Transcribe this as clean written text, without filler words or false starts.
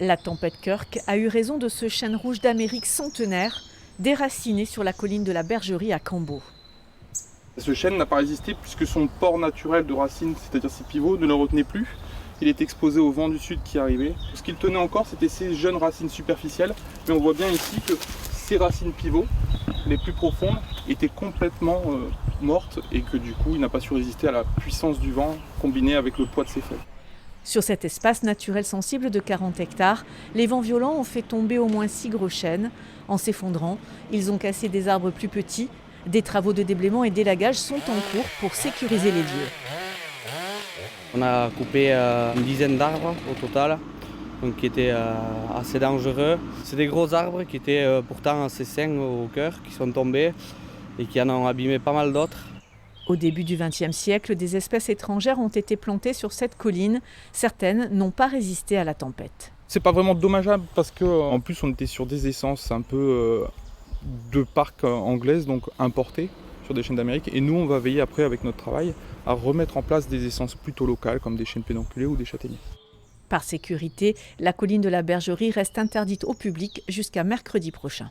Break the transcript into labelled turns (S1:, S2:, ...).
S1: La tempête Kirk a eu raison de ce chêne rouge d'Amérique centenaire, déraciné sur la colline de la Bergerie à Cambo.
S2: Ce chêne n'a pas résisté puisque son port naturel de racines, c'est-à-dire ses pivots, ne le retenait plus. Il est exposé au vent du sud qui arrivait. Ce qu'il tenait encore, c'était ses jeunes racines superficielles. Mais on voit bien ici que ces racines pivots, les plus profondes, étaient complètement mortes et que du coup, il n'a pas su résister à la puissance du vent combinée avec le poids de ses feuilles.
S1: Sur cet espace naturel sensible de 40 hectares, les vents violents ont fait tomber au moins 6 gros chênes. En s'effondrant, ils ont cassé des arbres plus petits. Des travaux de déblaiement et d'élagage sont en cours pour sécuriser les lieux.
S3: On a coupé une dizaine d'arbres au total, donc qui étaient assez dangereux. C'est des gros arbres qui étaient pourtant assez sains au cœur, qui sont tombés et qui en ont abîmé pas mal d'autres.
S1: Au début du XXe siècle, des espèces étrangères ont été plantées sur cette colline. Certaines n'ont pas résisté à la tempête.
S2: C'est pas vraiment dommageable parce qu'en plus on était sur des essences un peu de parcs anglaises, donc importées sur des chênes d'Amérique. Et nous on va veiller après avec notre travail à remettre en place des essences plutôt locales comme des chênes pédonculés ou des châtaigniers.
S1: Par sécurité, la colline de la Bergerie reste interdite au public jusqu'à mercredi prochain.